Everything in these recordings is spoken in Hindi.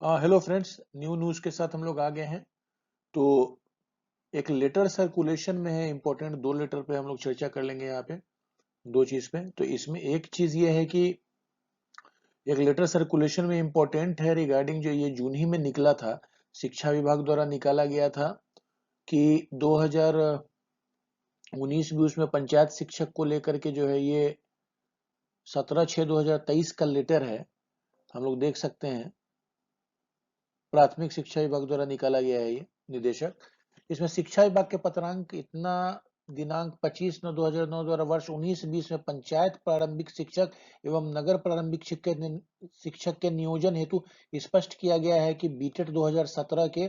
हेलो फ्रेंड्स, न्यू न्यूज़ के साथ हम लोग आ गए हैं। तो एक लेटर सर्कुलेशन में है इम्पोर्टेंट, दो लेटर पे हम लोग चर्चा कर लेंगे यहाँ पे। दो चीज़ पे तो इसमें एक चीज़ ये है कि एक लेटर सर्कुलेशन में इम्पोर्टेंट है रिगार्डिंग जो ये जून ही में निकला था, शिक्षा विभाग द्वारा निकाला गया था कि 2019-20 में पंचायत शिक्षक को लेकर के जो है ये 17/6/2023 का लेटर है। हम लोग देख सकते हैं, प्राथमिक शिक्षा विभाग द्वारा निकाला गया है ये निदेशक। इसमें शिक्षा विभाग के पत्रांक इतना, दिनांक 25/9/2009 द्वारा वर्ष 19-20 में पंचायत प्रारंभिक शिक्षक एवं नगर प्रारंभिक शिक्षक के नियोजन हेतु स्पष्ट किया गया है कि बीटेट 2017 के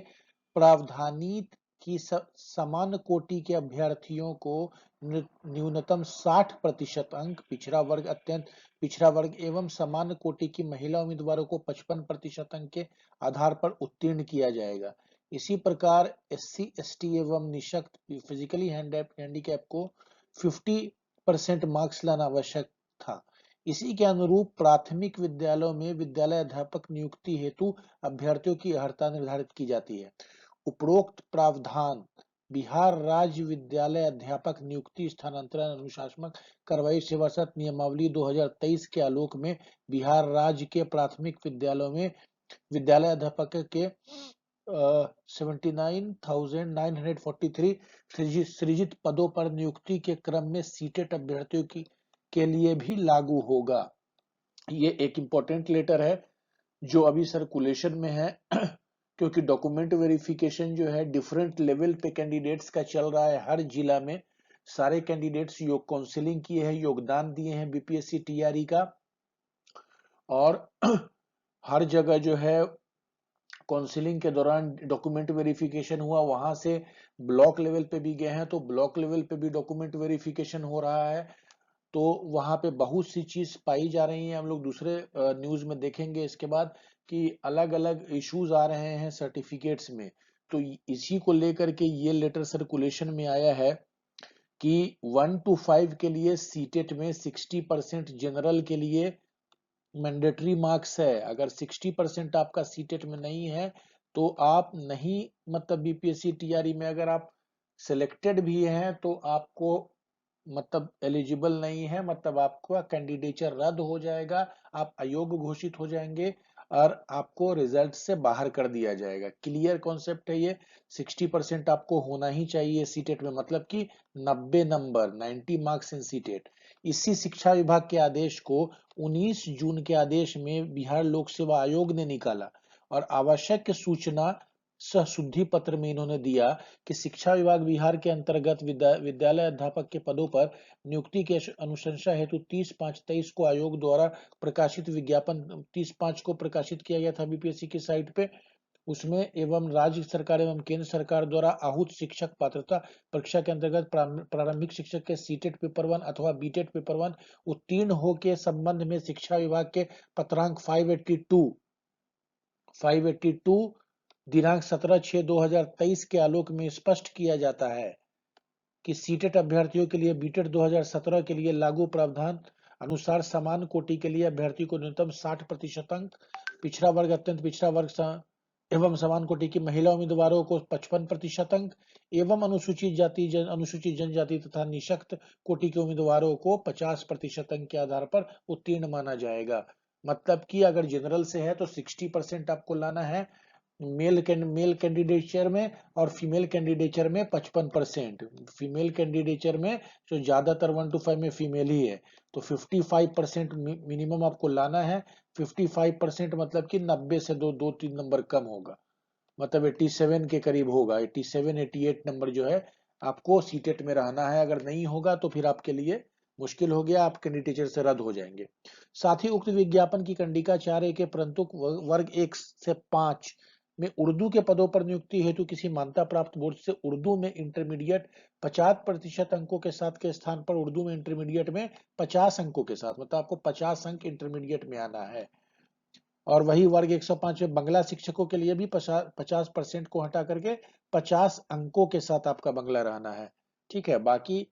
प्रावधानित की समान कोटि के अभ्यर्थियों को न्यूनतम 60% अंक, पिछड़ा वर्ग, अत्यंत पिछड़ा वर्ग एवं समान कोटि की महिला उम्मीदवारों को 55% अंक के आधार पर उत्तीर्ण किया जाएगा। इसी प्रकार एससी एसटी एवं निःशक्त फिजिकली हैंडीकैप को 50% मार्क्स लाना आवश्यक था। इसी के अनुरूप प्राथमिक विद्यालयों में विद्यालय अध्यापक नियुक्ति हेतु अभ्यर्थियों की अर्हता निर्धारित की जाती है। उपरोक्त प्रावधान बिहार राज्य विद्यालय अध्यापक नियुक्ति स्थानांतरण अनुशासनात्मक कार्रवाई सेवाशर्त नियमावली 2023 के आलोक में बिहार राज्य के प्राथमिक विद्यालयों में विद्यालय अध्यापक के 79,943 सृजित पदों पर नियुक्ति के क्रम में सीटेट अभ्यर्थियों की के लिए भी लागू होगा। ये एक इम्पोर्टेंट लेटर है जो अभी सर्कुलेशन में है क्योंकि डॉक्यूमेंट वेरिफिकेशन जो है डिफरेंट लेवल पे कैंडिडेट्स का चल रहा है। हर जिला में सारे कैंडिडेट्स योग काउंसलिंग किए हैं, योगदान दिए हैं बीपीएससी टीआरई का, और हर जगह जो है काउंसलिंग के दौरान डॉक्यूमेंट वेरिफिकेशन हुआ। वहां से ब्लॉक लेवल पे भी गए हैं तो ब्लॉक लेवल पे भी डॉक्यूमेंट वेरिफिकेशन हो रहा है। तो वहां पे बहुत सी चीज पाई जा रही है। हम लोग दूसरे न्यूज में देखेंगे इसके बाद कि अलग अलग इश्यूज आ रहे हैं सर्टिफिकेट्स में। तो इसी को लेकर के ये लेटर सर्कुलेशन में आया है कि 1 to 5 के लिए सीटेट में 60% जनरल के लिए मैंडेटरी मार्क्स है। अगर 60% आपका सीटेट में नहीं है तो आप नहीं, मतलब बीपीएससी टीआरई में अगर आप सिलेक्टेड भी हैं तो आपको मतलब एलिजिबल नहीं है, मतलब आपका कैंडिडेचर रद्द हो जाएगा, आप अयोग्य घोषित हो जाएंगे और आपको रिजल्ट से बाहर कर दिया जाएगा। क्लियर कॉन्सेप्ट है ये। 60% आपको होना ही चाहिए सीटेट में, मतलब कि 90 नंबर, 90 मार्क्स इन सीटेट। इसी शिक्षा विभाग के आदेश को 19 जून के आदेश में बिहार लोक सेवा आयोग ने निकाला और आवश्यक सूचना सशुद्धि पत्र में इन्होंने दिया कि शिक्षा विभाग बिहार के अंतर्गत विद्यालय अध्यापक के पदों पर नियुक्ति के अनुशंसा हेतु 30/5/23 को आयोग द्वारा प्रकाशित विज्ञापन 30/5 को प्रकाशित किया गया था बीपीएससी की साइट पे। उसमें एवं राज्य सरकार एवं केंद्र सरकार द्वारा आहूत शिक्षक पात्रता परीक्षा के अंतर्गत प्रारंभिक शिक्षक के सीटेट पेपर 1 अथवा बीटेट पेपर 1 उत्तीर्ण हो के संबंध में शिक्षा विभाग के पत्रांक 582 दिनांक 17/6/2023 के आलोक में स्पष्ट किया जाता है कि सीटेट अभ्यर्थियों के लिए बीटेट 2017 के लिए लागू प्रावधान अनुसार समान कोटि के लिए अभ्यर्थी को न्यूनतम 60% अंक, पिछड़ा वर्ग, अत्यंत पिछड़ा वर्ग एवं समान कोटि की महिला उम्मीदवारों को 55% अंक एवं अनुसूचित जनजाति तथा निःशक्त कोटि के उम्मीदवारों को 50% अंक के आधार पर उत्तीर्ण माना जाएगा। मतलब कि अगर जनरल से है तो 60% आपको लाना है मेल कैंडिडेचर में, और फीमेल कैंडिडेचर में 55%। फीमेल कैंडिडेचर में जो ज्यादातर 1 to 5 में फीमेल ही है तो 55% मिनिमम आपको लाना है। 55% मतलब कि 90 से दो दो तीन नंबर कम होगा, मतलब 87 के करीब होगा। 87-88 नंबर जो है आपको सीटेट में रहना है। अगर नहीं होगा तो फिर आपके लिए मुश्किल हो गया, आप कैंडिडेचर से रद्द हो जाएंगे। साथ ही उक्त विज्ञापन की कंडिका 4A के परंतु वर्ग 1 से 5 में उर्दू के पदों पर नियुक्ति हेतु किसी मान्यता प्राप्त बोर्ड से उर्दू में इंटरमीडिएट 50% अंकों के साथ के स्थान पर उर्दू में इंटरमीडिएट में 50 अंकों के साथ, मतलब आपको 50 अंक इंटरमीडिएट में आना है। और वही वर्ग 105 में बंगला शिक्षकों के लिए भी 50% को हटा करके 50 अंकों के साथ आपका बंगला रहना है। ठीक है। बाकी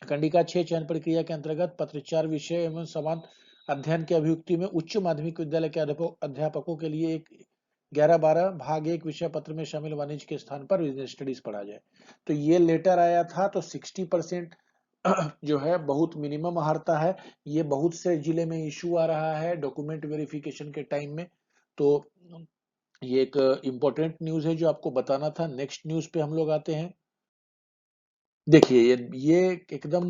कंडिका 6 चयन प्रक्रिया के अंतर्गत पत्राचार विषय एवं समान अध्ययन के अभियुक्ति में उच्च माध्यमिक विद्यालय के अध्यापकों के लिए 11-12 भाग 1 विषय पत्र में शामिल वाणिज्य के स्थान पर बिजनेस स्टडीज पढ़ा जाए। तो ये लेटर आया था, तो 60% जो है बहुत मिनिमम हारता है। ये बहुत से जिले में इशू आ रहा है डॉक्यूमेंट वेरिफिकेशन के टाइम में। तो ये एक इम्पोर्टेंट न्यूज है जो आपको बताना था। नेक्स्ट न्यूज पे हम लोग आते हैं। देखिए ये एकदम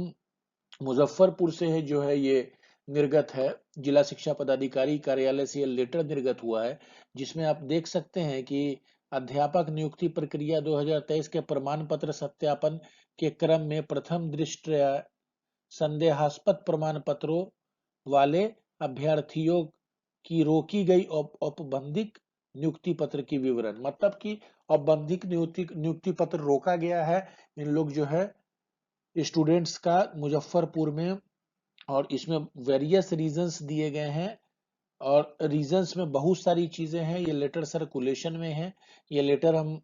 मुजफ्फरपुर से है, जो है ये निर्गत है। जिला शिक्षा पदाधिकारी कार्यालय से ये लेटर निर्गत हुआ है, जिसमें आप देख सकते हैं कि अध्यापक नियुक्ति प्रक्रिया 2023 के प्रमाण पत्र सत्यापन के क्रम में प्रथम दृष्टया संदेहास्पद प्रमाण पत्रों वाले अभ्यर्थियों की रोकी गई औपबंधिक नियुक्ति पत्र की विवरण, मतलब कि औपबंधिक नियुक्ति पत्र रोका गया है। इन लोग जो है स्टूडेंट्स का मुजफ्फरपुर में, और इसमें वेरियस रीजंस दिए गए हैं, और रीजंस में बहुत सारी चीजें हैं। ये लेटर सर्कुलेशन में है। ये लेटर हम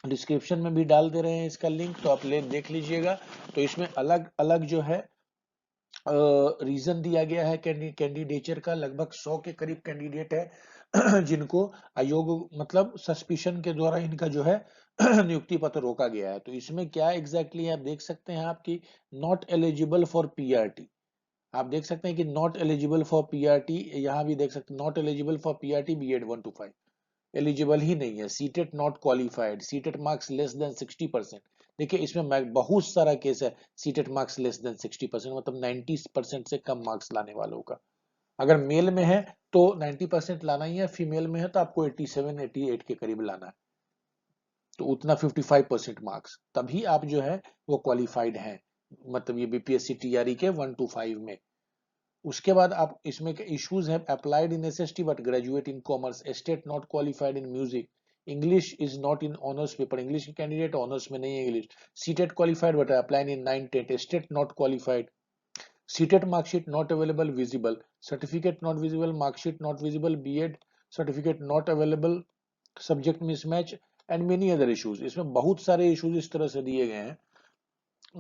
डिस्क्रिप्शन में भी डाल दे रहे हैं इसका लिंक, तो आप देख लीजिएगा। तो इसमें अलग अलग जो है रीजन दिया गया है कैंडिडेचर का। लगभग 100 के करीब कैंडिडेट है जिनको आयोग मतलब सस्पिशन के द्वारा इनका जो है नियुक्ति पत्र रोका गया है। तो इसमें क्या एग्जैक्टली आप देख सकते हैं आपकी नॉट एलिजिबल फॉर पीआरटी। आप देख सकते हैं कि नॉट एलिजिबल फॉर पीआरटी, यहाँ भी देख सकते हैं not eligible for PRT BEd 1 to 5, eligible ही नहीं है। CTET not qualified, CTET marks less than 60%। देखिए इसमें बहुत सारा केस है सीटेट मार्क्स लेस देन 60%, मतलब 90% से कम मार्क्स लाने वालों का। अगर मेल में है तो 90% लाना ही है, फीमेल में है तो आपको 87 88 के करीब लाना है। तो उतना 55% मार्क्स, तभी आप जो है वो क्वालिफाइड हैं, मतलब ये बीपीएससी टीआरई के 1 to 5 में। उसके बाद आप इसमें के इश्यूज है applied in SST but graduate in commerce, state not qualified in music, English is not in honours paper, English के कैंडिडेट ऑनर्स में नहीं है English, CTET qualified but applied in 9 10, state not qualified, CTET marksheet not available visible, certificate not visible, marksheet not visible, BEd certificate not available, subject mismatch and many other issues. इसमें बहुत सारे इश्यूज इस तरह से दिए गए हैं,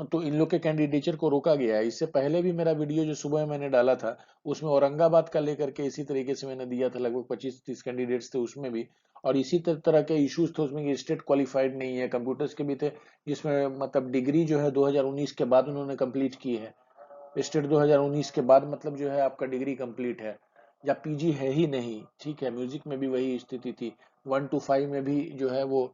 तो इन लोग के कैंडिडेचर को रोका गया है। इससे पहले भी मेरा वीडियो जो सुबह मैंने डाला था उसमें औरंगाबाद का लेकर के इसी तरीके से मैंने दिया था, लगभग 25-30 कैंडिडेट्स थे उसमें भी, और इसी तरह के इश्यूज थे उसमें कि स्टेट क्वालिफाइड नहीं है। कंप्यूटर्स के भी थे जिसमें मतलब डिग्री जो है 2019 के बाद उन्होंने कंप्लीट की है। स्टेट 2019 के बाद मतलब जो है आपका डिग्री कंप्लीट है या पीजी है ही नहीं, ठीक है। म्यूजिक में भी वही स्थिति थी, 1 to 5 में भी जो है वो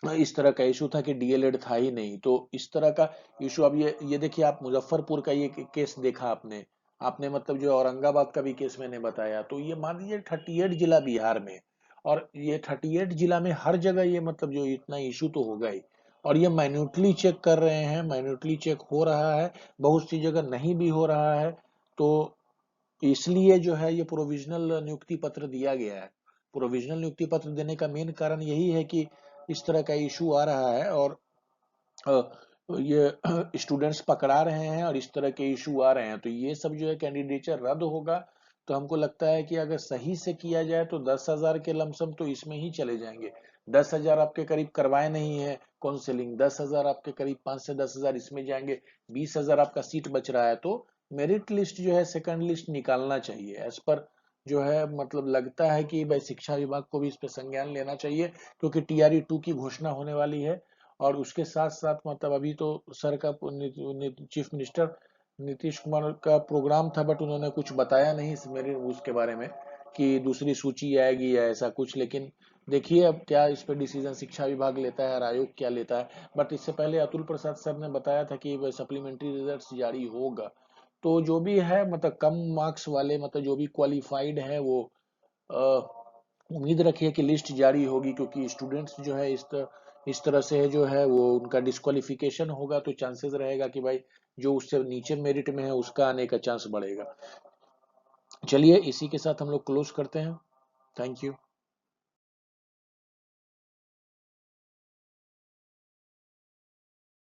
इस तरह का इशू था कि डीएलएड था ही नहीं। तो इस तरह का इशू, अब ये देखिए आप मुजफ्फरपुर का ये केस देखा आपने, आपने मतलब जो औरंगाबाद का भी केस मैंने बताया। तो ये मान लीजिए 38 जिला बिहार में, और ये 38 जिला में हर जगह ये मतलब जो इतना इशू तो होगा ही, और ये माइन्यूटली चेक कर रहे हैं, माइन्यूटली चेक हो रहा है, बहुत सी जगह नहीं भी हो रहा है। तो इसलिए जो है ये प्रोविजनल नियुक्ति पत्र दिया गया है। प्रोविजनल नियुक्ति पत्र देने का मेन कारण यही है कि इस तरह का इशू आ रहा है, और ये स्टूडेंट्स पकड़ा रहे हैं और इस तरह के इशू आ रहे हैं। तो ये सब जो है कैंडिडेचर रद्द होगा। तो हमको लगता है कि अगर सही से किया जाए तो 10,000 के लमसम तो इसमें ही चले जाएंगे। 10,000 आपके करीब करवाए नहीं है काउंसलिंग, 10,000 आपके करीब 5 से 10,000 इसमें जाएंगे, 20,000 आपका सीट बच रहा है। तो मेरिट लिस्ट जो है सेकंड लिस्ट निकालना चाहिए एज पर जो है, मतलब लगता है कि भाई शिक्षा विभाग को भी इस पर संज्ञान लेना चाहिए, क्योंकि टीआरई 2 की घोषणा होने वाली है। और उसके साथ साथ मतलब अभी तो सर का चीफ मिनिस्टर नीतीश कुमार का प्रोग्राम था, बट उन्होंने कुछ बताया नहीं मेरे उसके बारे में कि दूसरी सूची आएगी या ऐसा कुछ। लेकिन देखिए अब क्या इस पर डिसीजन शिक्षा विभाग लेता है और आयोग क्या लेता है। बट इससे पहले अतुल प्रसाद सर ने बताया था कि वह सप्लीमेंट्री रिजल्ट जारी होगा। तो जो भी है मतलब कम मार्क्स वाले, मतलब जो भी क्वालिफाइड है वो उम्मीद रखिए कि लिस्ट जारी होगी, क्योंकि स्टूडेंट्स जो है इस तरह से है जो है वो उनका डिस्क्वालिफिकेशन होगा, तो चांसेस रहेगा कि भाई जो उससे नीचे मेरिट में है उसका आने का चांस बढ़ेगा। चलिए इसी के साथ हम लोग क्लोज करते हैं। Thank you.